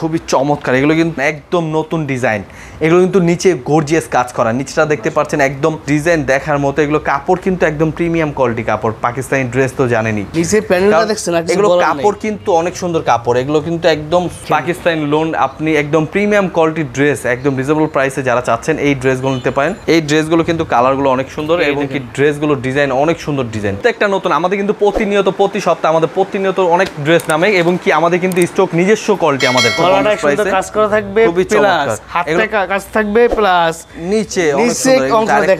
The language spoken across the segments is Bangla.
খুবই চমৎকার, এগুলো কিন্তু একদম নতুন ডিজাইন, এগুলো কিন্তু নিচে গর্জিয়াস কাজ করা, নিচেটা দেখতে পাচ্ছেন একদম ডিজাইন দেখার মতো। এগুলো কাপড় কিন্তু একদম প্রিমিয়াম কোয়ালিটি কাপড়, পাকিস্তানি ড্রেস তো জানেনই, নিচে প্যানেলটা দেখছেন, এগুলো কাপড় কিন্তু অনেক সুন্দর কাপড়, এগুলো কিন্তু একদম পাকিস্তানি লোন, আপনি একদম প্রিমিয়াম কোয়ালিটির ড্রেস একদম রিজনেবল প্রাইসে যারা চাচ্ছেন এই ড্রেসগুলো নিতে পারেন। এই ড্রেসগুলো কিন্তু কালারগুলো অনেক সুন্দর এবং কি ড্রেসগুলো ডিজাইন অনেক সুন্দর ডিজাইন। প্রত্যেকটা নতুন আমাদের কিন্তু প্রতিনিয়ত প্রতি সপ্তাহে আমাদের প্রতিনিয়ত অনেক ড্রেস নামে এবং কি আমাদের কিন্তু স্টক নিজস্ব কোয়ালিটি, আমাদের কাজ করা থাকবে প্লাস হাতে কাজ থাকবে প্লাস নিচে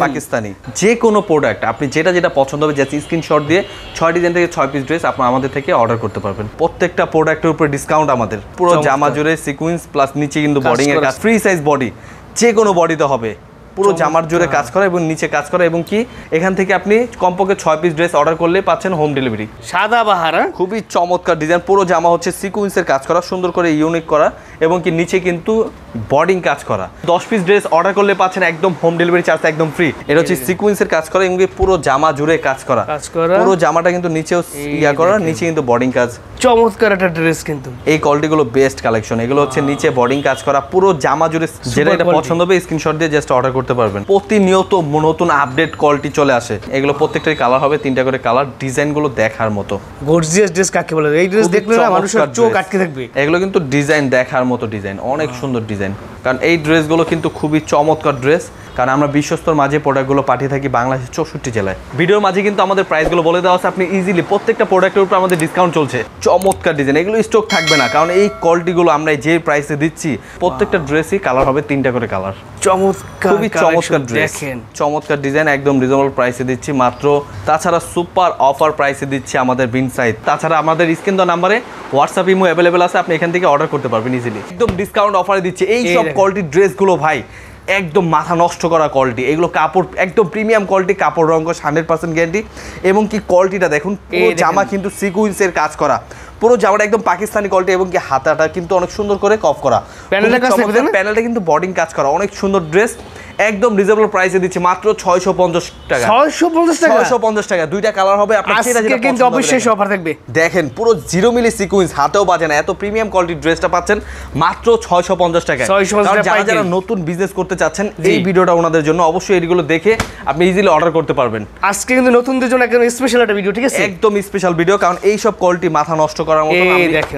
পাকিস্তানি যে কোনো প্রোডাক্ট আপনি যেটা যেটা পছন্দ হবে জাস্ট স্ক্রিনশট দিয়ে 6 ডিজাইন থেকে 6 পিস ড্রেস আপনি আমাদের থেকে অর্ডার করতে পারবেন। প্রত্যেকটা প্রোডাক্টের উপরে ডিসকাউন্ট আমাদের, পুরো জামা জুড়ে সিকোয়েন্স প্লাস নিচে কিন্তু বডিং এর কাজ, ফ্রি সাইজ বডি, যে কোনো বডিতে হবে, পুরো জামার জুড়ে কাজ করা এবং নিচে কাজ করা এবং কি এখান থেকে আপনি কমপক্ষে 6 পিস ড্রেস অর্ডার করলে পাচ্ছেন হোম ডেলিভারি। সাদা বাহার খুবই চমৎকার ডিজাইন, পুরো জামা হচ্ছে সিকোয়েন্সের কাজ করা, সুন্দর করে ইউনিক করা এবং কি নিচে কিন্তু বডিং কাজ করা। 10 পিস ড্রেস অর্ডার করলে পাচ্ছেন একদম হোম ডেলিভারি চার্জ একদম ফ্রি। এটা হচ্ছে সিকোয়েন্সের কাজ করা এবং পুরো জামা জুড়ে কাজ করা, পুরো জামাটা কিন্তু নিচেও ইয়া করা, নিচে কিন্তু বডিং কাজ। চমৎকার একটা ড্রেস, কিন্তু এই কোয়ালিটিগুলো বেস্ট কালেকশন, এগুলো হচ্ছে নিচে বডিং কাজ করা, পুরো জামা জুড়ে যেটা এটা পছন্দ হবে স্ক্রিনশট দিয়ে জাস্ট অর্ডার করতে পারবেন। প্রতিনিয়ত নতুন আপডেট কোয়ালিটি চলে আসে, এগুলো প্রত্যেকটাই কালার হবে, 3টা করে কালার, ডিজাইনগুলো দেখার মতো। গর্জিয়াস ড্রেস কাকে বলে, এই ড্রেস দেখলে না মানুষের চোখ আটকে থাকবে। এগুলো কিন্তু ডিজাইন দেখার মতো ডিজাইন, অনেক সুন্দর ডিজাইন, কারণ এই ড্রেসগুলো কিন্তু খুবই চমৎকার ড্রেস, কারণ আমরা বিশ্বস্তর মাঝে প্রোডাক্টগুলো পাঠিয়ে থাকি বাংলাদেশের 64 জেলায়। ভিডিওর মাঝে কিন্তু আমাদের প্রাইসগুলো বলে দেওয়া আছে, আপনি ইজিলি প্রত্যেকটা প্রোডাক্টের উপর আমাদের ডিসকাউন্ট চলছে। চমৎকার ডিজাইন, এগুলো স্টক থাকবে না, কারণ এই কোয়ালিটিগুলো আমরা যে প্রাইসে দিচ্ছি প্রত্যেকটা ড্রেসই কালার হবে 3টা করে কালার। চমৎকার, খুবই চমৎকার ড্রেস, চমৎকার ডিজাইন, একদম রিজনেবল প্রাইসে দিচ্ছি মাত্র। তাছাড়া সুপার অফার প্রাইসে দিচ্ছি আমাদের বিনসাইড। তাছাড়া আমাদের স্ক্রিন দেওয়া নাম্বারে হোয়াটসঅ্যাপ ইমো অ্যাভেলেবেল আছে, আপনি এখান থেকে অর্ডার করতে পারবেন ইজিলি। একদম ডিসকাউন্ট অফারে দিচ্ছি এই সব কোয়ালিটির ড্রেসগুলো ভাই, একদম মাথা নষ্ট করা কোয়ালিটি, এগুলো কাপড় একদম প্রিমিয়াম কোয়ালিটি, কাপড় রঙ 100% গ্যারান্টি এবং কি কোয়ালিটিটা দেখুন, পুরো জামা কিন্তু সিকোয়েন্সের কাজ করা, পুরো জামাটা একদম পাকিস্তানি কোয়ালিটি এবং কি হাতাটা কিন্তু অনেক সুন্দর করে কফ করা, প্যানেলটা কিন্তু বডিং কাজ করা, অনেক সুন্দর ড্রেস, একদম রিজনেবল প্রাইসে দিচ্ছি মাত্র 650 টাকা। 650 টাকা, 2টা কালার হবে আপনার, সেটা যেটা কিন্তু অবশ্যই অফার থাকবে। দেখেন পুরো 0 মিলি সিকোয়েন্স, হাতেও বাজে না, এত প্রিমিয়াম কোয়ালিটির ড্রেসটা পাচ্ছেন মাত্র 650 টাকায়। যারা যারা নতুন বিজনেস করতে চাচ্ছেন এই ভিডিওটা ওনাদের জন্য, অবশ্যই এগুলো দেখে আপনি ইজিলি অর্ডার করতে পারবেন। আজকে কিন্তু নতুনদের জন্য একদম স্পেশাল একটা ভিডিও, ঠিক আছে, একদম স্পেশাল ভিডিও, কারণ এই সব কোয়ালিটি মাথা নষ্ট করার মতো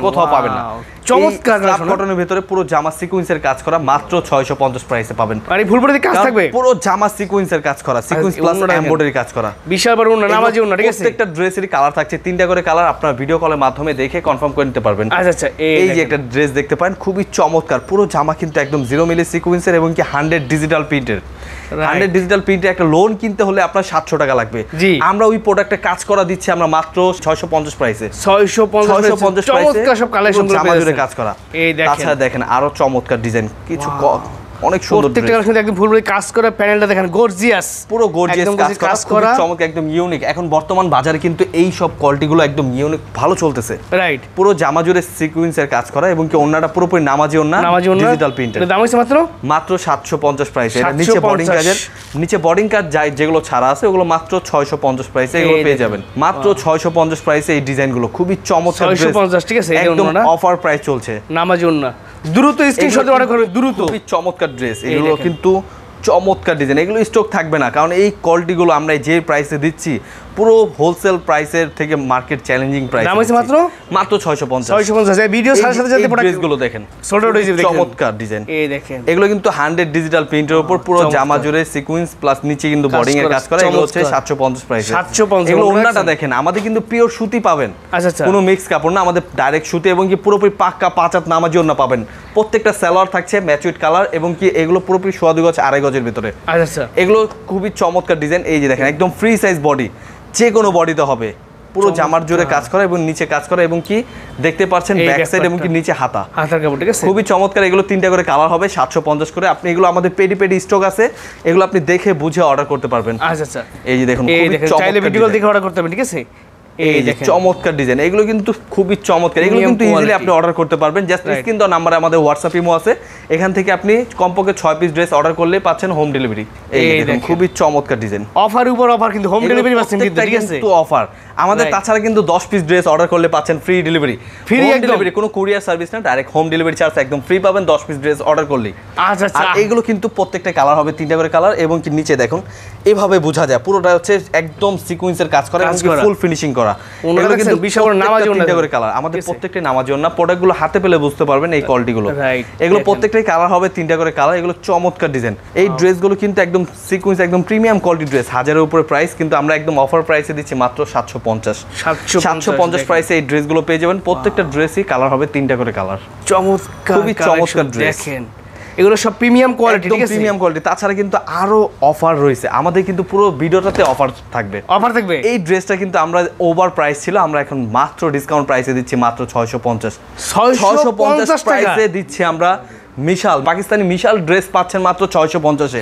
কোথাও পাবেন না। চমৎকার কটনের ভিতরে পুরো জামা সিকোয়েন্সের কাজ করা, মাত্র 650 প্রাইসে পাবেন। আরে ফুলপরে কাজ থাকবে, পুরো জামা সিকোয়েন্সের কাজ করা, সিকোয়েন্স প্লাস এমব্রয়ডারি কাজ করা, বিশাল বড় ওন্না, নামাজি ওন্না, ঠিক আছে। প্রত্যেকটা ড্রেসেরই কালার থাকছে, 3টা করে কালার, আপনারা ভিডিও কলের মাধ্যমে দেখে কনফার্ম করে নিতে পারবেন। আচ্ছা, এই যে একটা ড্রেস দেখতে পারেন, খুবই চমৎকার, পুরো জামা কিন্তু একদম 0 মিলি সিকোয়েন্সের এবং কি 100 ডিজিটাল প্রিন্টের। 100 ডিজিটাল প্রিন্টের একটা লোন কিনতে হলে আপনার 700 টাকা লাগবে, আমরা ওই প্রোডাক্টে কাজ করা দিচ্ছি আমরা মাত্র 650 প্রাইসে। 650 চমৎকার সব কালেকশন জামা জুড়ে কাজ করা। তাছাড়া দেখেন আরো চমৎকার ডিজাইন, কিছু অনেক সুন্দর, প্রত্যেকটা কালেকশন একদম ফুলপরে কাজ করা, প্যানেলটা দেখেন গর্জিয়াস, পুরো গর্জিয়াস কাজ করা, চমৎকার, একদম ইউনিক। এখন বর্তমান বাজারে কিন্তু এই সব কোয়ালিটিগুলো একদম ইউনিক ভালো চলতেছে, রাইট। পুরো জামা জুড়ে সিকোয়েন্সের কাজ করা এবং কি ওন্নাটা পুরোপুরি নামাজি ওন্না, ডিজিটাল প্রিন্টের। দাম হইছে মাত্র 750 প্রাইসে। এটা নিচে বডিং কাজ যেগুলো ছাড়া আছে ওগুলো মাত্র 650 প্রাইসে এগুলো পেয়ে যাবেন, মাত্র 650 প্রাইসে এই ডিজাইনগুলো। খুবই চমৎকার, 650, ঠিক আছে, একদম অফার প্রাইস চলছে, নামাজি ওন্না, দ্রুত স্ক্রিনশট অর্ডার করুন, দ্রুত। খুবই চমৎকার ড্রেস, এগুলো কিন্তু চমৎকার ডিজাইন, এগুলো স্টক থাকবে না, কারণ এই কোয়ালিটিগুলো আমরা যে প্রাইসে দিচ্ছি পুরো হোলসেল প্রাইসের থেকে মার্কেট চ্যালেঞ্জিং প্রাইস। দাম হচ্ছে মাত্র 650। ভিডিও সাথে ড্রেসগুলো দেখেন, সোল্ড আউট হয়েছে, চমৎকার ডিজাইন, এই দেখেন। এগুলো কিন্তু 100 ডিজিটাল প্রিন্টের উপর পুরো জামা জুড়ে সিকোয়েন্স প্লাস নিচে কিন্তু বডিং এর কাজ করা, এগুলো হচ্ছে 750 প্রাইসে। 750। এগুলো ওন্নাটা দেখেন, আমাদের কিন্তু পিওর সুতি পাবেন, আচ্ছা, কোনো মিক্স কাপড় না, আমাদের ডাইরেক্ট সুতি এবং কি পুরোপুরি পাক্কা 5 হাত নামাজি ওন্না পাবেন। প্রত্যেকটা সালোয়ার থাকছে ম্যাচুইড কালার এবং কি এগুলো পুরোপুরি 2.5 গজ 2.5 গজের ভিতরে। আচ্ছা, এগুলো খুবই চমৎকার ডিজাইন। এই যে দেখেন একদম ফ্রি সাইজ বডি, যে কোনো বডিতে হবে, পুরো জামার জুড়ে কাজ করা এবং নিচে কাজ করা এবং কি দেখতে পাচ্ছেন ব্যাক সাইড এবং কি নিচে হাতার কাপড়, ঠিক আছে, খুবই চমৎকার। এগুলো 3টা করে কালার হবে, 750 করে। আপনি এগুলো আমাদের পেডি স্টক আছে, এগুলো আপনি দেখে বুঝে অর্ডার করতে পারবেন। আচ্ছা, এই যে দেখুন, চাইলে ভিডিও দেখে অর্ডার করতে পারবেন, ঠিক আছে। এই যে চমৎকার ডিজাইন, এগুলো কিন্তু খুবই চমৎকার, এগুলো কিন্তু ইজিলি আপনি অর্ডার করতে পারবেন। জাস্ট স্ক্রিন দেওয়া নাম্বারে আমাদের হোয়াটসঅ্যাপ ইমো আছে, এখান থেকে আপনি কমপক্ষে 6 পিস ড্রেস অর্ডার করলে পাচ্ছেন হোম ডেলিভারি। এই দেখুন খুবই চমৎকার ডিজাইন, অফার উপর অফার, কিন্তু হোম ডেলিভারি পাচ্ছেন কিন্তু, ঠিক আছে? তো অফার আমাদের, তাছাড়া কিন্তু 10 পিস ড্রেস অর্ডার করলে পাচ্ছেন ফ্রি ডেলিভারি। ফ্রি ডেলিভারি, কোনো কুরিয়ার সার্ভিস না, ডাইরেক্ট হোম ডেলিভারি চার্জ একদম ফ্রি পাবেন 10 পিস ড্রেস অর্ডার করলেই। আচ্ছা আচ্ছা, আর এগুলো কিন্তু প্রত্যেকটা কালার হবে 3টা করে কালার, এবং কি নিচে দেখুন এভাবে বোঝা যায় পুরোটা হচ্ছে একদম সিকোয়েন্সের কাজ করা এবং ফুল ফিনিশিং করা। এগুলো কিন্তু বিশাল নামাজি ওন্না, 3টা করে কালার, আমাদের প্রত্যেকটাই নামাজি ওন্না। প্রোডাক্টগুলো হাতে পেলে বুঝতে পারবেন এই কোয়ালিটিগুলো। এগুলো প্রত্যেকটাই কালার হবে 3টা করে কালার, এগুলো চমৎকার ডিজাইন। এই ড্রেসগুলো কিন্তু একদম সিকোয়েন্স, একদম প্রিমিয়াম কোয়ালিটি ড্রেস, 1000-এর উপরে প্রাইস, কিন্তু আমরা একদম অফার প্রাইসে দিচ্ছি মাত্র 750 প্রাইসে এই ড্রেসগুলো পেয়ে যাবেন। প্রত্যেকটা ড্রেসই কালার হবে 3টা করে কালার, চমৎকার, খুবই চমৎকার ড্রেস। দেখেন এগুলো সব প্রিমিয়াম কোয়ালিটি, ঠিক আছে? Premium quality. তাছাড়া কিন্তু আরো অফার রয়েছে আমাদের, কিন্তু পুরো ভিডিওটাতে অফার থাকবে। এই ড্রেসটা কিন্তু আমরা ওভার প্রাইস ছিল, আমরা এখন মাত্র ডিসকাউন্ট প্রাইসে দিচ্ছি মাত্র 650 প্রাইসে দিচ্ছি আমরা। মিশাল পাকিস্তানি মিশাল ড্রেস পাচ্ছেন মাত্র 650-এ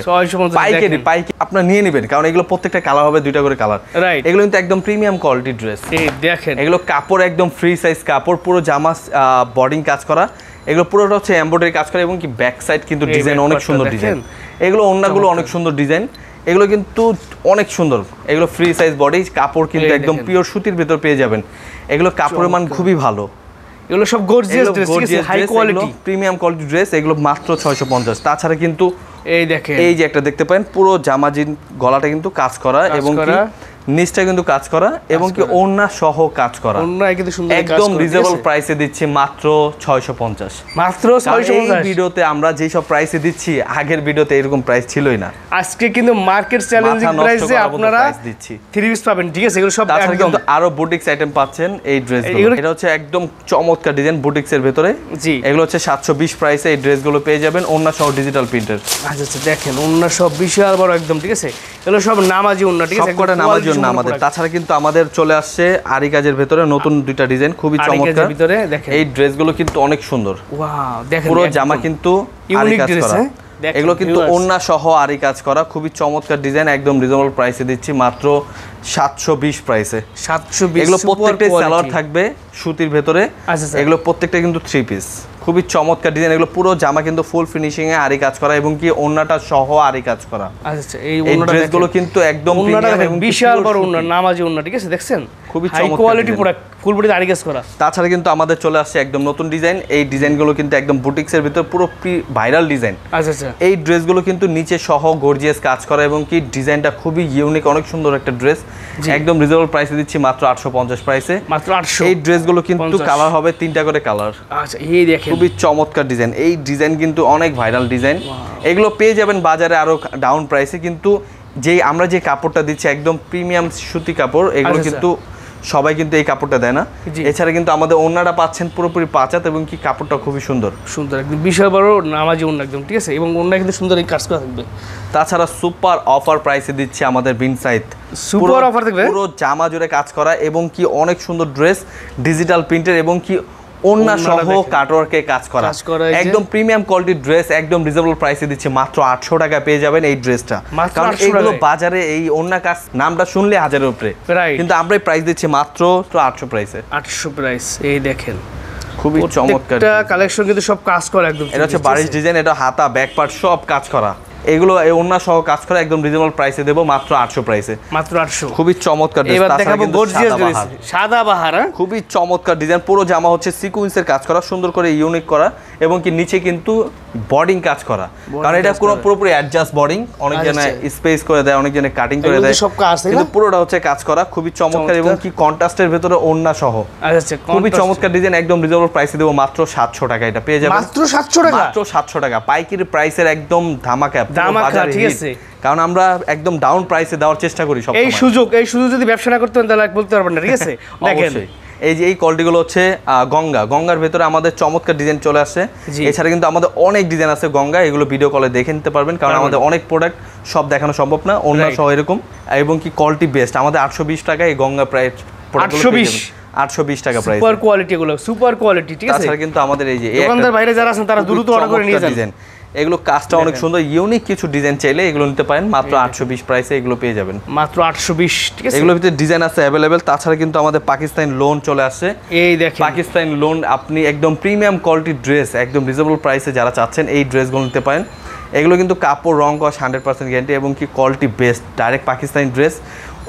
পাইকারি। আপনারা নিয়ে নেবেন, কারণ এগুলো প্রত্যেকটা কালার হবে 2টা করে কালার। এগুলো কিন্তু একদম প্রিমিয়াম কোয়ালিটি ড্রেস। দেখেন এগুলো কাপড় একদম ফ্রি সাইজ কাপড়, পুরো জামা বডিং কাজ করা, এগুলো পুরোটা হচ্ছে এমব্রয়ডারি কাজ করা, এবং কি ব্যাক সাইড কিন্তু ডিজাইন অনেক সুন্দর ডিজাইন। এগুলো ওন্নাগুলো অনেক সুন্দর ডিজাইন, এগুলো কিন্তু অনেক সুন্দর। এগুলো ফ্রি সাইজ বডি, কাপড় কিন্তু একদম পিওর সুতির ভিতর পেয়ে যাবেন। এগুলো কাপড়ের মান খুবই ভালো, এগুলো সব gorgeous dress, high quality premium quality dress, এগুলো মাত্র 650। তাছাড়া কিন্তু এই দেখেন, এই যে একটা দেখতে পারেন পুরো জামাজিন গলাটা কিন্তু কাজ করা, এবং কি নিচটা কিন্তু কাজ করা, এবং কি ওড়না সহ কাজ করা, ওড়নায় কিন্তু সুন্দর কাজ করা। একদম রিজনেবল প্রাইসে দিচ্ছি মাত্র 650। মাত্র 650। এই ভিডিওতে আমরা যেই সব প্রাইসে দিচ্ছি, আগের ভিডিওতে এরকম প্রাইস ছিলই না। আজকে কিন্তু মার্কেট চ্যালেঞ্জিং প্রাইসে আপনারা দিচ্ছি 3 পিস পাবেন, ঠিক আছে? এগুলো সব একদম, কিন্তু আরো বুটিক্স আইটেম পাচ্ছেন এই ড্রেসগুলো। এটা হচ্ছে একদম চমৎকার ডিজাইন বুটিক্স এর ভিতরে। জি, এগুলো হচ্ছে 720 প্রাইসে এই ড্রেসগুলো পেয়ে যাবেন, ওড়না সহ ডিজিটাল প্রিন্টের। আচ্ছা আচ্ছা, দেখেন ওড়না সব বিশাল বড় একদম, ঠিক আছে? এগুলো সব নামাজি ওড়না, ঠিক আছে? সবকটা নামাজি ওড়না আমাদের। তাছাড়া কিন্তু আমাদের চলে আসছে আরি কাজের ভিতরে নতুন 2টা ডিজাইন, খুবই চমৎকার ভিতরে। দেখেন এই ড্রেসগুলো কিন্তু অনেক সুন্দর। ওয়াও, দেখেন পুরো জামা কিন্তু আরি কাজ করা, এগুলো কিন্তু ওড়না সহ আরি কাজ করা, খুবই চমৎকার ডিজাইন। একদম রিজনেবল প্রাইসে দিচ্ছি মাত্র 720 প্রাইসে। 720। এগুলো প্রত্যেকটাই সালোয়ার থাকবে সুতির ভেতরে। এগুলো প্রত্যেকটা কিন্তু 3 পিস, খুবই চমৎকার ডিজাইন। এগুলো পুরো জামা কিন্তু ফুল ফিনিশিং এ আরি কাজ করা, এবং কি ওড়নাটা সহ আরি কাজ করা। আচ্ছা, এই ড্রেসগুলো কিন্তু একদম প্রিমিয়াম এবং বিশাল বড় ওড়না, নামাজি ওড়না, ঠিক আছে? দেখছেন খুবই চমৎকার কোয়ালিটি প্রোডাক্ট, ফুল বডি আরি কাজ করা। তাছাড়া কিন্তু আমাদের চলে আসছে একদম নতুন ডিজাইন, এই ডিজাইনগুলো কিন্তু একদম বুটিক্স এর ভিতর পুরো ভাইরাল ডিজাইন। আচ্ছা আচ্ছা, এই ড্রেসগুলো কিন্তু নিচে সহ গর্জিয়াস কাজ করা, এবং কি ডিজাইনটা খুবই ইউনিক, অনেক সুন্দর একটা ড্রেস। একদম রিজনেবল প্রাইসে দিচ্ছি মাত্র 850 প্রাইসে, মাত্র 800। এই ড্রেসগুলো কিন্তু কালার হবে 3টা করে কালার। আচ্ছা, এই দেখেন খুবই চমৎকার ডিজাইন। এই ডিজাইন কিন্তু অনেক ভাইরাল ডিজাইন, এগুলো পেয়ে যাবেন বাজারে আরো ডাউন প্রাইসে। কিন্তু যেই আমরা যে কাপড়টা দিচ্ছি একদম প্রিমিয়াম সুতি কাপড়, এগুলো কিন্তু সবাই কিন্তু এই কাপড়টা দেয় না। এছাড়া কিন্তু আমাদের ওড়নাটা পাচ্ছেন পুরোপুরি 5 হাত, এবং কি কাপড়টা খুবই সুন্দর সুন্দর, একদম বিশাল বড় নামাজি ওড়না একদম, ঠিক আছে? এবং ওড়না কিন্তু সুন্দর এই কাজ করা থাকবে। তাছাড়া সুপার অফার প্রাইসে দিচ্ছে আমাদের বিনসাইট, সুপার অফার থাকবে, পুরো জামা জুড়ে কাজ করা, এবং কি অনেক সুন্দর ড্রেস ডিজিটাল প্রিন্টের, এবং কি ওড়না সহ কাটওয়ার্কে কাজ করা, একদম প্রিমিয়াম কোয়ালিটির ড্রেস। একদম রিজনেবল প্রাইসে দিচ্ছে মাত্র 800 টাকা পেয়ে যাবেন এই ড্রেসটা। কারণ এগুলো বাজারে এই ওড়না কাজ নামটা শুনলে 1000-এর উপরে, কিন্তু আমরা প্রাইস দিচ্ছি মাত্র 800 প্রাইসে। 800 প্রাইস। এই দেখেন খুবই চমৎকার কালেকশন, কিন্তু সব কাজ করা একদম। এটা হচ্ছে বারিশ ডিজাইন, এটা হাতা ব্যাক পার্ট সব কাজ করা, এগুলো এই ওড়না সহ কাজ করা, একদম রিজনেবল প্রাইসে দেব মাত্র 800 প্রাইসে, মাত্র 800। খুবই চমৎকার ড্রেস। এবার দেখাবো গর্জিয়াস ড্রেস, সাদা বাহার, খুবই চমৎকার ডিজাইন। পুরো জামা হচ্ছে সিকোয়েন্সের কাজ করা, সুন্দর করে ইউনিক করা, এবং কি নিচে কিন্তু বডিং কাজ করা, কারণ এটা কোনো পুরোপুরি অ্যাডজাস্ট বডিং, অনেক জনে স্পেস করে দেয়, অনেক জনে কাটিং করে দেয়, সব কাজ কিন্তু পুরোটা হচ্ছে কাজ করা, খুবই চমৎকার, এবং কি কন্ট্রাস্টের ভিতরে ওড়না সহ। আচ্ছা, খুবই চমৎকার ডিজাইন। একদম রিজনেবল প্রাইসে দেব মাত্র 700 টাকা, এটা পেয়ে যাবেন মাত্র 700 টাকা, মাত্র 700 টাকা পাইকারি প্রাইসের একদম ধামাকা, ঠিক আছে? কারণ আমরা একদম ডাউন প্রাইসে দেওয়ার চেষ্টা করি সব। এই সুযোগ যদি ব্যবসা না করতে তাহলে বলতে পারবেন না, ঠিক আছে? দেখেন এই যে এই কোয়ালিটিগুলো হচ্ছে গঙ্গার ভেতরে আমাদের চমৎকার ডিজাইন চলে আসছে। এছাড়া কিন্তু আমাদের অনেক ডিজাইন আছে গঙ্গা, এগুলো ভিডিও কলে দেখে নিতে পারবেন, কারণ আমাদের অনেক প্রোডাক্ট সব দেখানো সম্ভব না, অন্য সহ এরকম, এবং কি কোয়ালিটি বেস্ট। আমাদের 820 টাকা এই গঙ্গা প্রাইস, 820 টাকা প্রাইস, সুপার কোয়ালিটি, এগুলো সুপার কোয়ালিটি, ঠিক আছে? তাছাড়া কিন্তু আমাদের এই যে দোকানদার বাইরে যারা আছেন তারা দ্রুত অর্ডার করে নিয়ে যান। এগুলো কাজটা অনেক সুন্দর, ইউনিক কিছু ডিজাইন চাইলে এগুলো নিতে পারেন মাত্র 820 প্রাইসে এগুলো পেয়ে যাবেন। মাত্র 820, ঠিক আছে। এগুলোর ভিতরে ডিজাইন আছে অ্যাভেলেবেল। তাছাড়া কিন্তু আমাদের পাকিস্তানি লোন চলে আসছে। এই দেখেন পাকিস্তানি লোন, আপনি একদম প্রিমিয়াম কোয়ালিটির ড্রেস একদম রিজনেবল প্রাইসে যারা চাচ্ছেন এই ড্রেসগুলো নিতে পারেন। এগুলো কিন্তু কাপড় রং কস 100% গ্যারান্টি এবং কি quality best, direct Pakistani dress.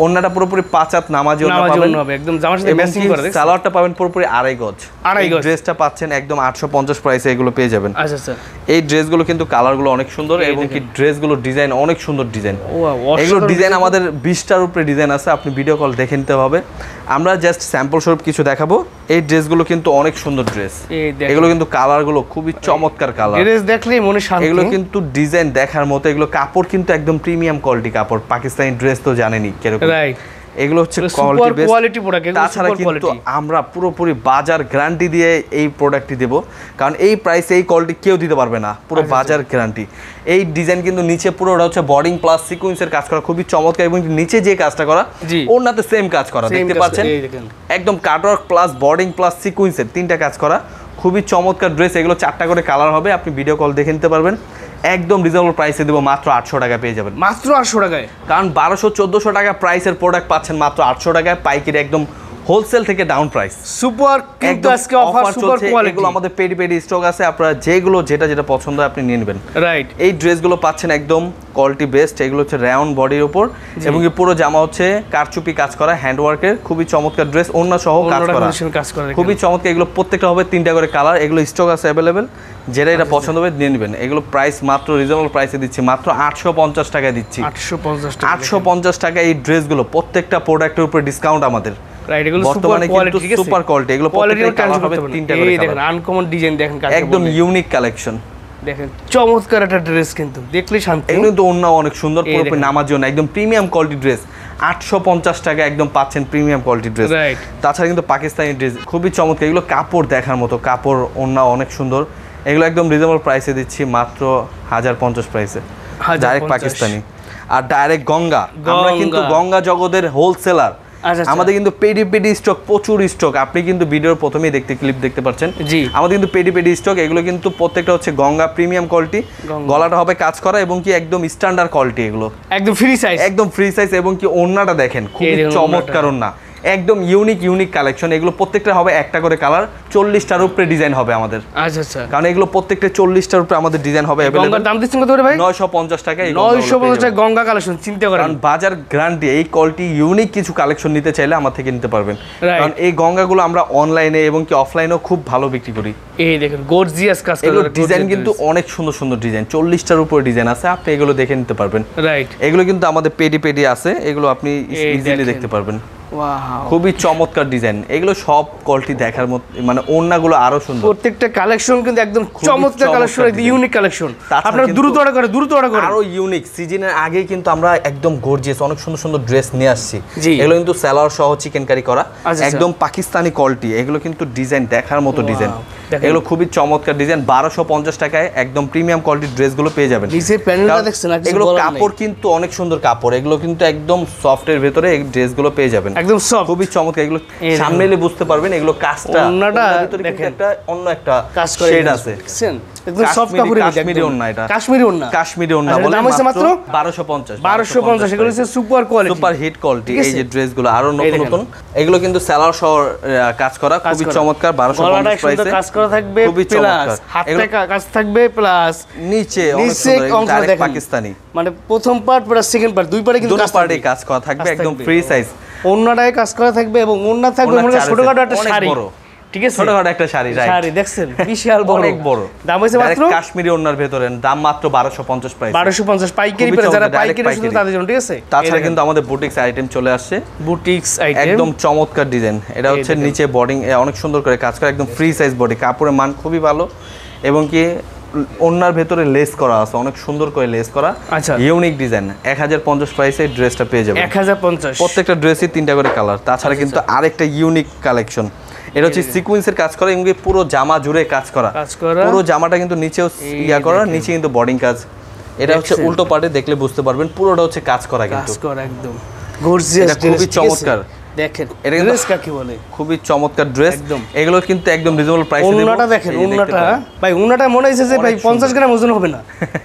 ওন্নাটা পুরোপুরি 5 হাত নামাজি ওন্না পাবেন, একদম জামার সাথে ম্যাচিং করা। দেখছেন সালোয়ারটা পাবেন পুরোপুরি 2.5 গজ। এই ড্রেসটা পাচ্ছেন একদম 850 প্রাইসে এগুলো পেয়ে যাবেন। আচ্ছা আচ্ছা। এই ড্রেসগুলো কিন্তু কালারগুলো অনেক সুন্দর এবং কি ড্রেসগুলো ডিজাইন অনেক সুন্দর ডিজাইন। এগুলো ডিজাইন আমাদের 20টার উপরে ডিজাইন আছে, আপনি ভিডিও কল দেখে নিতে হবে। আমরা জাস্ট স্যাম্পল স্বরূপ কিছু দেখাবো। এই ড্রেসগুলো কিন্তু অনেক সুন্দর ড্রেস, এগুলো কিন্তু কালারগুলো খুবই চমৎকার কালার। ড্রেস দেখলেই মনে শান্তি। এগুলো কিন্তু ডিজাইন দেখার মতো, এগুলো কাপড় কিন্তু একদম প্রিমিয়াম কোয়ালিটি কাপড়। পাকিস্তানি ড্রেস তো জানেনই কিরকম, রাইট। এগুলো হচ্ছে কোয়ালিটি প্রোডাক্ট। তাছাড়া কিন্তু আমরা পুরোপুরি বাজার গ্যারান্টি দিয়ে এই প্রোডাক্টটি দেব, কারণ এই প্রাইসে এই কোয়ালিটি কেউ দিতে পারবে না, পুরো বাজার গ্যারান্টি। এই ডিজাইন কিন্তু নিচে পুরোটা হচ্ছে বর্ডিং প্লাস সিকোয়েন্সের কাজ করা, খুবই চমৎকার। এবং নিচে যে কাজটা করা ওনাতে সেম কাজ করা, দেখতে পাচ্ছেন একদম কাটওয়ার্ক প্লাস বর্ডিং প্লাস সিকোয়েন্সের 3টা কাজ করা, খুবই চমৎকার ড্রেস। এগুলো 4টা করে কালার হবে, আপনি ভিডিও কল দেখে নিতে পারবেন। একদম রিজনেবল প্রাইসে দেবো, মাত্র 800 টাকা পেয়ে যাবেন। মাত্র 800 টাকায়, কারণ 1200-1400 টাকা প্রাইসের প্রোডাক্ট পাচ্ছেন মাত্র 800 টাকায় পাইকারি, একদম হোলসেল থেকে ডাউন প্রাইস। সুপার কিন্তু আজকে অফার, সুপার কোয়ালিটি। এগুলো আমাদের পেডি স্টক আছে, আপনারা যেগুলো যেটা পছন্দ হয় আপনি নিয়ে নেবেন। রাইট। এই ড্রেসগুলো পাচ্ছেন একদম কোয়ালিটি বেস্ট। এগুলো হচ্ছে রাউন্ড বডির উপর এবং কি পুরো জামা হচ্ছে কারচুপি কাজ করা, হ্যান্ডওয়ার্কের, খুবই চমৎকার ড্রেস। ওন্না সহ কাজ করা, খুবই চমৎকার। এগুলো প্রত্যেকটা হবে 3টা করে কালার। এগুলো স্টক আছে অ্যাভেলেবেল, যেটা এটা পছন্দ হবে নিয়ে নেবেন। এগুলো প্রাইস মাত্র রিজনেবল প্রাইসে দিচ্ছি, মাত্র 850 টাকায় দিচ্ছি। 850 টাকা এই ড্রেসগুলো, প্রত্যেকটা প্রোডাক্টের উপর ডিসকাউন্ট আমাদের। রাইট, এগুলো সুপার কোয়ালিটি, ঠিক আছে, সুপার কোয়ালিটি। এগুলো প্রত্যেকটা কালার হবে 3টা করে। এই দেখেন আনকমন ডিজাইন, দেখেন একদম ইউনিক কালেকশন। দেখেন চমৎকার একটা ড্রেস, কিন্তু দেখলেই শান্তি। এগুলো তো অন্য অনেক সুন্দর, পুরোপুরি নামার জন্য একদম প্রিমিয়াম কোয়ালিটি ড্রেস। 850 টাকা একদম পাচ্ছেন প্রিমিয়াম কোয়ালিটি ড্রেস। তাছাড়া কিন্তু পাকিস্তানি ড্রেস খুবই চমৎকার, এগুলো কাপড় দেখার মতো, কাপড় অন্য অনেক সুন্দর। এগুলো একদম রিজনেবল প্রাইসে দিচ্ছি, মাত্র 1050 প্রাইসে, ডাইরেক্ট পাকিস্তানি। আর ডাইরেক্ট গঙ্গা, আমরা কিন্তু গঙ্গা জগতের হোলসেলার। আমাদের কিন্তু পেডি স্টক, প্রচুর স্টক। আপনি কিন্তু ভিডিওর প্রথমেই ক্লিপ দেখতে পাচ্ছেন, আমাদের কিন্তু পেডি স্টক। এগুলো কিন্তু প্রত্যেকটা হচ্ছে গঙ্গা প্রিমিয়াম কোয়ালিটি, গলাটা হবে কাজ করা এবং কি একদম স্ট্যান্ডার্ড কোয়ালিটি। এগুলো একদম ফ্রি সাইজ, একদম ফ্রি সাইজ এবং কি ওন্নাটা দেখেন খুবই চমৎকার ওন্না, একদম ইউনিক কালেকশন। এগুলো প্রত্যেকটা হবে 1টা করে কালার, 40টার উপরে ডিজাইন হবে আমাদের। আচ্ছা আচ্ছা, কারণ এগুলো প্রত্যেকটা 40টার উপরে আমাদের ডিজাইন হবে। গঙ্গার দাম দিচ্ছেন কত করে ভাই? 950 টাকা। 950 টাকা গঙ্গা কালেকশন, চিন্তা করেন। কারণ বাজার গ্যারান্টি, এই কোয়ালিটি ইউনিক কিছু কালেকশন নিতে চাইলে আমার থেকে নিতে পারবেন। কারণ এই গঙ্গাগুলো আমরা অনলাইনে এবং কি অফলাইনেও খুব ভালো বিক্রি করি। এই দেখেন গর্জিয়াস কাজ করা, ডিজাইন কিন্তু অনেক সুন্দর ডিজাইন, 40টার উপরে ডিজাইন আছে, আপনি এগুলো দেখে নিতে পারবেন। রাইট। এগুলো কিন্তু আমাদের পেডি আছে, এগুলো আপনি ইজিলি দেখতে পারবেন। খুবই চমৎকার ডিজাইন। এগুলো সব কোয়ালিটি দেখার মতো, মানে ওন্নাগুলো আরো সুন্দর। প্রত্যেকটা কালেকশন কিন্তু একদম চমৎকার কালেকশন, একদম ইউনিক কালেকশন। আপনারা দ্রুত অর্ডার করে। আরো ইউনিক সিজনের আগেই কিন্তু আমরা একদম গর্জিয়াস অনেক সুন্দর ড্রেস নিয়ে আসছি। এগুলো কিন্তু সালোয়ার সহ চিকেন কারি করা, একদম পাকিস্তানি কোয়ালিটি। এগুলো কিন্তু ডিজাইন দেখার মতো ডিজাইন। এগুলো খুবই চমৎকার ডিজাইন। 1250 টাকায় একদম প্রিমিয়াম কোয়ালিটির ড্রেসগুলো পেয়ে যাবেন। এগুলো কাপড় কিন্তু অনেক সুন্দর কাপড়, এগুলো কিন্তু একদম সফটের ভেতরে এই ড্রেসগুলো পেয়ে যাবেন, একদম সফট, খুবই চমৎকার। এগুলো সামনে এলে বুঝতে পারবেন, এগুলো কাজটা দেখেন একটা অন্য একটা কাজ করে শেড আছে, দেখছেন, একদম সফট কাপড়ের, কাশ্মীরি ওন্না। এটা কাশ্মীরি ওন্না বলে, দাম হচ্ছে মাত্র 1250। এগুলো হচ্ছে super quality, super hit quality. এই যে ড্রেসগুলো আরো নতুন, এগুলো কিন্তু সালোয়ার সহ কাজ করা, খুবই চমৎকার। 1250 প্রাইসে কাজ করা থাকবে, প্লাস হাতে কাজ থাকবে, প্লাস নিচে ডাইরেক্ট পাকিস্তানি, মানে প্রথম পার্ট প্লাস সেকেন্ড পার্ট, দুই পার্টে কিন্তু কাজ করা থাকবে, একদম ফ্রি সাইজ। ওন্নাটায় কাজ করা থাকবে এবং ওন্না থাকবে ছোটখাটো একটা শাড়ি, ঠিক আছে, ছোটখাটো একটা শাড়ি, শাড়ি দেখছেন বিশাল বড়, অনেক বড়। দাম হইছে মাত্র কাশ্মীরি ওন্নার ভেতরে, দাম মাত্র 1250 প্রাইস। 1250 পাইকারি প্রাইস, যারা পাইকারি শুধু তাদের জন্য, ঠিক আছে। তাছাড়া কিন্তু আমাদের বুটিক্স আইটেম চলে আসছে, বুটিক্স আইটেম একদম চমৎকার ডিজাইন। এটা হচ্ছে নিচে বডিং অনেক সুন্দর করে কাজ করা, একদম ফ্রি সাইজ বডি, কাপড়ের মান খুবই ভালো এবং কি ওন্নার ভেতরে লেস করা আছে, অনেক সুন্দর করে লেস করা। আচ্ছা, ইউনিক ডিজাইন। 1050 প্রাইসে ড্রেসটা পেয়ে যাবেন। 1050, প্রত্যেকটা ড্রেসই 3টা করে কালার। তাছাড়া কিন্তু আরেকটা ইউনিক কালেকশন, এটা হচ্ছে সিকোয়েন্সের কাজ করা এবং পুরো জামা জুড়ে কাজ করা, পুরো জামাটা কিন্তু নিচেও করা, নিচে কিন্তু বডিং কাজ। এটা হচ্ছে উল্টো পার্টে দেখলে বুঝতে পারবেন, পুরোটা হচ্ছে কাজ করা, কিন্তু একদম গর্জিয়াস, খুবই চমৎকার। দেখেন এটা ড্রেস কাকে বলে, খুবই চমৎকার ড্রেস একদম। এগুলো কিন্তু একদম রিজনেবল প্রাইসে দেব। ওন্নাটা দেখেন, ওন্নাটা ভাই ওন্নাটা মনে হইছে যে ভাই 50 গ্রাম ওজন হবে না,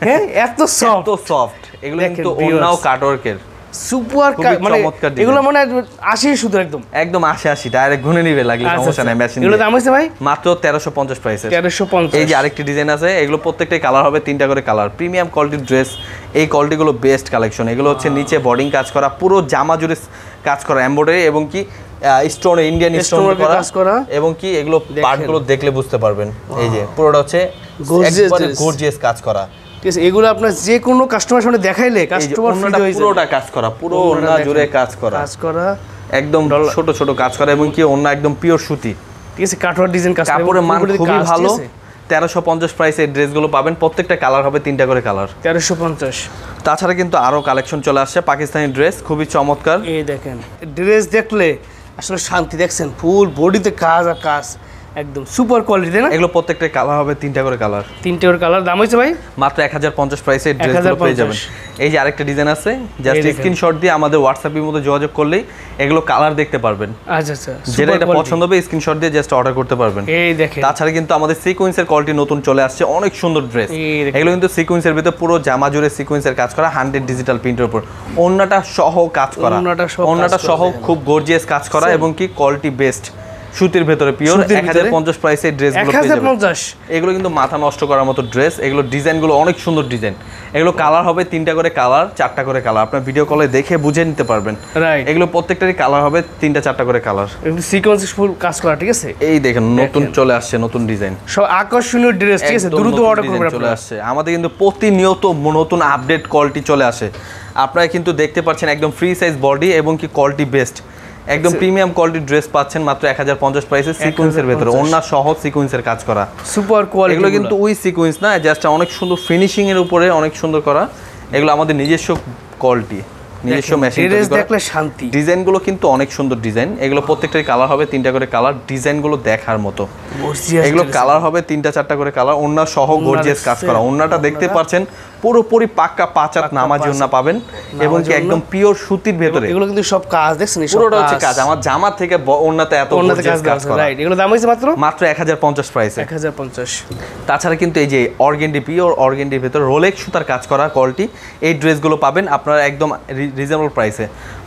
হ্যাঁ এত সফট, সফট। এগুলো দেখেন কিন্তু viewers। ওন্নাও কাটওয়ার্কের সুপার মানে চমৎকার design। এগুলো মনে হয় 80 শুধু একদম একদম 80 ডাইরেক্ট গুনে নিবে লাগলে সমস্যা নাই মেশিন এগুলো দাম হইছে ভাই মাত্র 1350 প্রাইসে। 1350। এই যে আরেকটি ডিজাইন আছে, এগুলো প্রত্যেকটাই কালার হবে 3টা করে কালার, প্রিমিয়াম কোয়ালিটির ড্রেস। এই কোয়ালিটিগুলো বেস্ট কালেকশন। এগুলো হচ্ছে নিচে বর্ডিং কাজ করা, পুরো জামা জুড়ে কাজ করা এমব্রয়ডারি এবং কি স্টোন, ইন্ডিয়ান স্টোন করা এবং কি এগুলো পার্টগুলো দেখলে বুঝতে পারবেন। এই যে পুরোটা হচ্ছে একবারে গর্জিয়াস কাজ করা। ঠিক আছে, এগুলো আপনার যে কোনো কাস্টমার সামনে দেখাইলে কাস্টমার ফিল হয়ে যাবে। পুরোটা কাজ করা, পুরো ওন্না জুড়ে কাজ করা একদম ছোট ছোট কাজ করা এবং কি ওন্না একদম পিওর সুতি। ঠিক আছে, কাটওয়ার্ক ডিজাইন কাজ করা, কাপড়ের মান খুবই ভালো। 1350 প্রাইসে এই ড্রেসগুলো পাবেন, প্রত্যেকটা কালার হবে 3টা করে কালার, 1350। তাছাড়া কিন্তু আরো কালেকশন চলে আসছে পাকিস্তানি ড্রেস, খুবই চমৎকার। এই দেখেন ড্রেস দেখলে আসলে শান্তি, দেখছেন ফুল বডিতে কাজ আর কাজ, একদম সুপার কোয়ালিটি না। এগুলো প্রত্যেকটা কালার হবে 3টা করে কালার, 3টে করে কালার। দাম হইছে ভাই মাত্র 1050 প্রাইসে এই ড্রেসগুলো পেয়ে যাবেন। এই যে আরেকটা ডিজাইন আছে, জাস্ট স্ক্রিনশট দিয়ে আমাদের হোয়াটসঅ্যাপের মধ্যে যোগাযোগ করলেই এগুলো কালার দেখতে পারবেন। আচ্ছা আচ্ছা, যেটা এটা পছন্দ হবে স্ক্রিনশট দিয়ে জাস্ট অর্ডার করতে পারবেন। এই দেখেন তাছাড়া কিন্তু আমাদের সিকোয়েন্সের কোয়ালিটি নতুন চলে আসছে, অনেক সুন্দর ড্রেস। এগুলো কিন্তু সিকোয়েন্সের ভিতরে পুরো জামা জুড়ে সিকোয়েন্সের কাজ করা, 100 ডিজিটাল প্রিন্টের উপর, ওন্নাটা সহ কাজ করা, ওন্নাটা সহ খুব গর্জিয়াস কাজ করা এবং কি কোয়ালিটি বেস্ট সুতির ভেতরে পিওর। 1050 প্রাইসে ড্রেসগুলো পেয়ে যাবেন। 1050। এগুলো কিন্তু মাথা নষ্ট করার মতো ড্রেস। এগুলো ডিজাইনগুলো অনেক সুন্দর ডিজাইন। এগুলো কালার হবে 3টা করে কালার, 4টা করে কালার, আপনার ভিডিও কলে দেখে বুঝে নিতে পারবেন। রাইট, এগুলো প্রত্যেকটারই কালার হবে 3টা 4টা করে কালার, সিকোয়েন্স ফুল কাজ করা। ঠিক আছে, এই দেখেন নতুন চলে আসছে নতুন ডিজাইন, সব আকর্ষণীয় ড্রেস। ঠিক আছে, দ্রুত অর্ডার করবেন। চলে আসছে আমাদের কিন্তু প্রতিনিয়ত নতুন আপডেট কোয়ালিটি চলে আসে। আপনারা কিন্তু দেখতে পাচ্ছেন একদম ফ্রি সাইজ বডি এবং কি কোয়ালিটি বেস্ট, একদম প্রিমিয়াম কোয়ালিটির ড্রেস পাচ্ছেন মাত্র 1050 প্রাইসে, সিকোয়েন্সের ভিতরে ওন্না সহ সিকোয়েন্সের কাজ করা, সুপার কোয়ালিটি। এগুলো কিন্তু ওই সিকোয়েন্স না, জাস্ট অনেক সুন্দর ফিনিশিং এর উপরে অনেক সুন্দর করা। এগুলো আমাদের নিজস্ব কোয়ালিটি, নিজস্ব মেশিন তৈরি করা। দেখলে শান্তি। ডিজাইনগুলো কিন্তু অনেক সুন্দর ডিজাইন। এগুলো প্রত্যেকটারই কালার হবে 3টা করে কালার, ডিজাইনগুলো দেখার মতো। এগুলো কালার হবে 3টা 4টা করে কালার, ওন্না সহ গর্জিয়াস কাজ করা। ওন্নাটা দেখতে পাচ্ছেন পুরোপুরি পাক্কা 5 হাত নামাজি ওন্না পাবেন এবং কি একদম পিওর সুতির ভেতরে। এগুলো কিন্তু সব কাজ দেখছেন, পুরোটা হচ্ছে কাজ। আমার জামা থেকে ওন্নাতে এত গর্জিয়াস কাজ করা। রাইট, এগুলো দাম হইছে মাত্র 1050 প্রাইসে। 1050। তাছাড়া কিন্তু এই যে অর্গেন্ডি পিওর অর্গেন্ডির ভেতর রোলেক্স সুতার কাজ করা কোয়ালিটি, এই ড্রেসগুলো পাবেন আপনারা একদম রিজনেবল প্রাইসে,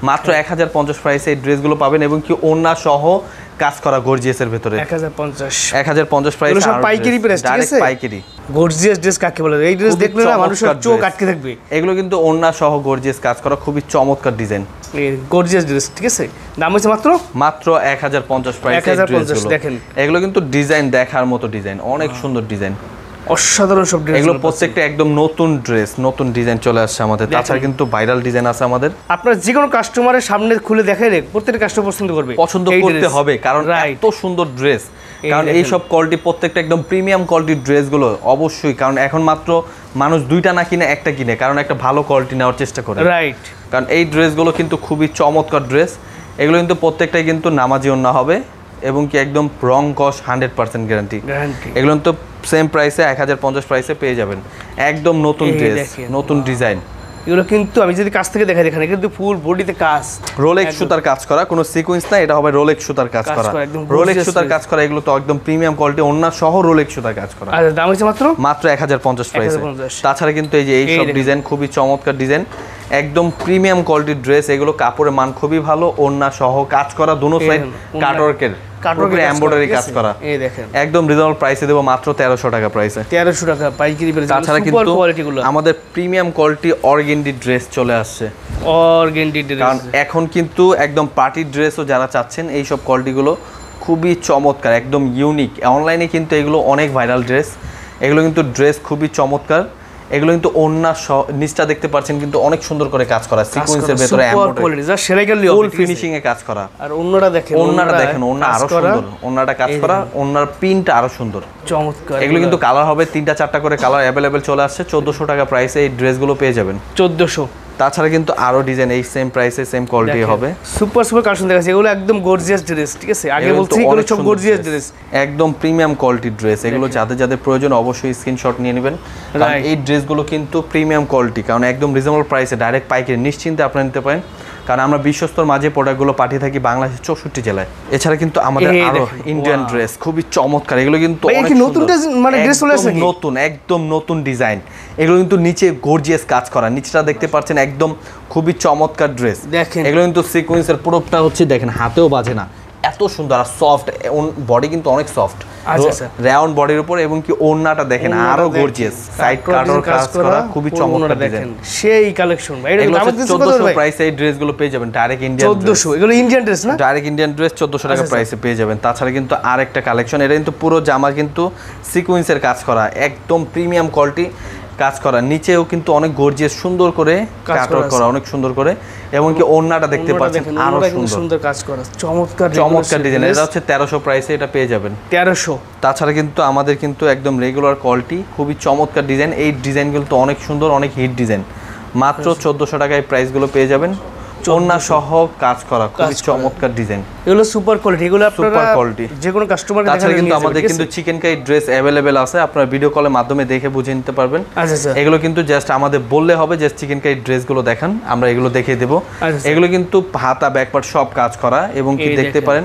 মাত্র 1050 প্রাইসে এই ড্রেসগুলো পাবেন এবং কি ওন্না সহ কাজ করা গর্জিয়াসের ভেতরে। 1050 প্রাইসে সব পাইকারি প্রাইস। ঠিক আছে, পাইকারি গর্জিয়াস ড্রেস কাকে বলে, এই ড্রেস দেখলে না মানুষের চোখ আটকে থাকবে। এগুলো কিন্তু ওন্না সহ গর্জিয়াস কাজ করা, খুবই চমৎকার ডিজাইন, গর্জিয়াস ড্রেস। ঠিক আছে, দাম হচ্ছে মাত্র 1050 প্রাইসে। দেখেন এগুলো কিন্তু ডিজাইন দেখার মতো ডিজাইন, অনেক সুন্দর ডিজাইন, অসাধারণ সব ড্রেস। এগুলো প্রত্যেকটা একদম নতুন ড্রেস, নতুন ডিজাইন চলে আসছে আমাদের। তাছাড়া কিন্তু ভাইরাল ডিজাইন আছে আমাদের। আপনার যে কোনো কাস্টমারের সামনে খুলে দেখাইলে প্রত্যেকটা কাস্টমার পছন্দ করতে হবে, কারণ এত সুন্দর ড্রেস। কারণ এই সব কোয়ালিটি প্রত্যেকটা একদম প্রিমিয়াম কোয়ালিটির ড্রেসগুলো অবশ্যই, কারণ এখন মাত্র মানুষ 2টা না কিনে 1টা কিনে, কারণ একটা ভালো কোয়ালিটি নেওয়ার চেষ্টা করে। রাইট, কারণ এই ড্রেসগুলো কিন্তু খুবই চমৎকার ড্রেস। এগুলো কিন্তু প্রত্যেকটাই কিন্তু নামাজি ওন্না হবে এবং কি একদম রং কস 100% গ্যারান্টি। এগুলো তো সেম প্রাইসে 1050 প্রাইসে পেয়ে যাবেন, একদম নতুন ড্রেস, নতুন ডিজাইন। এগুলো কিন্তু আমি যদি কাছ থেকে দেখাই, এখানে কিন্তু ফুল বডিতে কাজ, রোলেক্স সুতার কাজ করা, কোনো সিকোয়েন্স না, এটা হবে রোলেক্স সুতার কাজ করা, রোলেক্স সুতার কাজ করা। এগুলো তো একদম প্রিমিয়াম কোয়ালিটি, ওন্না সহ রোলেক্স সুতার কাজ করা। আর দাম হচ্ছে মাত্র 1050 প্রাইসে। তাছাড়া কিন্তু এই যে এই সব ডিজাইন খুবই চমৎকার ডিজাইন, একদম প্রিমিয়াম কোয়ালিটির ড্রেস। এগুলো কাপড়ের মান খুবই ভালো, ওন্না সহ কাজ করা, দুনো সাইড কাটওয়ার্কের এমব্রয়ডারি কাজ করা। এই দেখেন একদম রিজনেবল প্রাইসে দেব মাত্র 1300 টাকা প্রাইসে। 1300 টাকা পাইকারি প্রাইসে। তাছাড়া কিন্তু আমাদের প্রিমিয়াম কোয়ালিটি অর্গেন্ডি ড্রেস চলে আসছে। অর্গেন্ডি ড্রেস, কারণ এখন কিন্তু একদম পার্টি ড্রেসও যারা চাচ্ছেন, এই সব কোয়ালিটিগুলো খুবই চমৎকার, একদম ইউনিক। অনলাইনে কিন্তু এগুলো অনেক ভাইরাল ড্রেস, এগুলো কিন্তু ড্রেস খুবই চমৎকার। এগুলো কিন্তু ওন্না নিচটা দেখতে পাচ্ছেন কিন্তু অনেক সুন্দর করে কাজ করা, সিকোয়েন্সের ভিতরে এমব্রয়ডারি, যা সেরাইকালি ফুল ফিনিশিং এ কাজ করা। আর ওন্নাটা দেখেন, ওন্না আরো সুন্দর, ওন্নাটা কাজ করা, ওন্নার প্রিন্টটা আরো সুন্দর, চমৎকার। এগুলো কিন্তু কালার হবে 3টা 4টা করে কালার अवेलेबल চলে আসছে। 1400 টাকা প্রাইসে এই ড্রেসগুলো পেয়ে যাবেন। 1400। তাছাড়া কিন্তু আরো ডিজাইন এই সেম প্রাইসে সেম কোয়ালিটি হবে। সুপার কালেকশন দেখাচ্ছি, এগুলো একদম গর্জিয়াস ড্রেস। ঠিক আছে, আগে বলছি এগুলো সব গর্জিয়াস ড্রেস, একদম প্রিমিয়াম কোয়ালিটির ড্রেস। এগুলো যাদের প্রয়োজন অবশ্যই স্ক্রিনশট নিয়ে নেবেন, কারণ এই ড্রেসগুলো কিন্তু প্রিমিয়াম কোয়ালিটি, কারণ একদম রিজনেবল প্রাইসে ডাইরেক্ট পাইকারি নিশ্চিন্তে আপনারা নিতে পারেন। কারণ আমরা বিশ্বস্তর মাঝে প্রোডাক্টগুলো পাঠিয়ে থাকি বাংলাদেশের 64 জেলায়। এছাড়া কিন্তু আমাদের এই আরো দেখেন, ইন্ডিয়ান wow. ড্রেস খুবই চমৎকার, এগুলো কিন্তু ভাই, এ অনেক কি নতুন সুন্দর। মানে ড্রেস চলে আসছে একদম নাকি? নতুন, একদম নতুন ডিজাইন। এগুলো কিন্তু নিচে গর্জিয়াস কাজ করা, নিচেটা দেখতে পাচ্ছেন একদম খুবই চমৎকার ড্রেস। দেখেন। এগুলো কিন্তু সিকোয়েন্সের পুরোটা হচ্ছে দেখেন হাতেও বাজে না, এত সুন্দর আর সফট, বডি কিন্তু অনেক সফট, আচ্ছা, আচ্ছা। রাউন্ড বডির উপর, এবং কি ওড়নাটা দেখেন আরো গর্জিয়াস, সাইড কাটর কাজ করা, খুবই চমৎকার ডিজাইন। সেই কালেকশন ভাই, এটা এগুলো দাম দিচ্ছে কত 1400 ভাই? প্রাইসে এই ড্রেসগুলো পেয়ে যাবেন, ডাইরেক্ট ইন্ডিয়ান 1400, এগুলো ইন্ডিয়ান ড্রেস না? ডাইরেক্ট ইন্ডিয়ান ড্রেস 1400 টাকা আচ্ছা, প্রাইসে পেয়ে যাবেন। তাছাড়া কিন্তু আরেকটা কালেকশন, এটা কিন্তু পুরো জামা কিন্তু সিকোয়েন্সের কাজ করা, একদম প্রিমিয়াম কোয়ালিটি কাজ করা, নিচেও কিন্তু অনেক গর্জিয়াস সুন্দর করে কাটর করা, অনেক সুন্দর করে, এবং কি ওড়নাটা দেখতে পাচ্ছেন আরো সুন্দর সুন্দর কাজ করা, চমৎকার চমৎকার ডিজাইন। এটা হচ্ছে 1300 প্রাইসে এটা পেয়ে যাবেন। 1300। তাছাড়া কিন্তু আমাদের কিন্তু একদম রেগুলার কোয়ালিটি, খুবই চমৎকার ডিজাইন। এই ডিজাইনগুলো তো অনেক সুন্দর, অনেক হিট ডিজাইন। মাত্র 1400 টাকায় প্রাইসগুলো পেয়ে যাবেন, ওড়না সহ কাজ করা, খুবই চমৎকার ডিজাইন। এগুলো সুপার কোয়ালিটি, এগুলো আপনারা সুপার কোয়ালিটি যে কোনো কাস্টমারকে তাছাড়া দেখালে কিন্তু নিয়ে আমাদের যাবেন, কিন্তু চিকেন কারি ড্রেস অ্যাভেলেবেল আছে, আপনারা ভিডিও কলের মাধ্যমে দেখে বুঝে নিতে পারবেন। আচ্ছা আচ্ছা। এগুলো কিন্তু জাস্ট আমাদের বললে হবে যে চিকেন কারি ড্রেসগুলো দেখান, আমরা এগুলো দেখিয়ে দেবো। আচ্ছা। এগুলো কিন্তু হাতা ব্যাকপার্ট সব কাজ করা, এবং কি এই দেখতে দেখেন। পারেন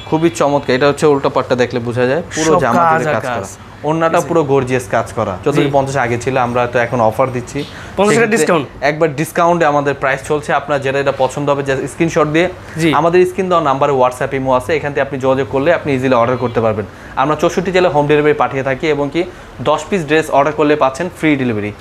খুবই চমৎকার। এটা হচ্ছে উল্টো পাটটা দেখলে বোঝা যায় পুরো সব জামা কাজ জুড়ে আর কাজ করা, কাজ। ওড়নাটা পুরো গর্জিয়াস কাজ করা। 1450 আগে ছিল, আমরা তো এখন অফার দিচ্ছি 50 টাকা সেক্ষেত্রে ডিসকাউন্ট। একবার ডিসকাউন্টে আমাদের প্রাইস চলছে। আপনার যেটা এটা পছন্দ হবে যে স্ক্রিনশট দিয়ে জি। আমাদের স্ক্রিন দেওয়া নাম্বারে হোয়াটসঅ্যাপ ইমো আছে, এখান থেকে আপনি যোগাযোগ করলে আপনি ইজিলি অর্ডার করতে পারবেন। আমরা 64 জেলায় হোম ডেলিভারি পাঠিয়ে থাকি, এবং কি 10 পিস ড্রেস অর্ডার করলে পাচ্ছেন ফ্রি ডেলিভারি।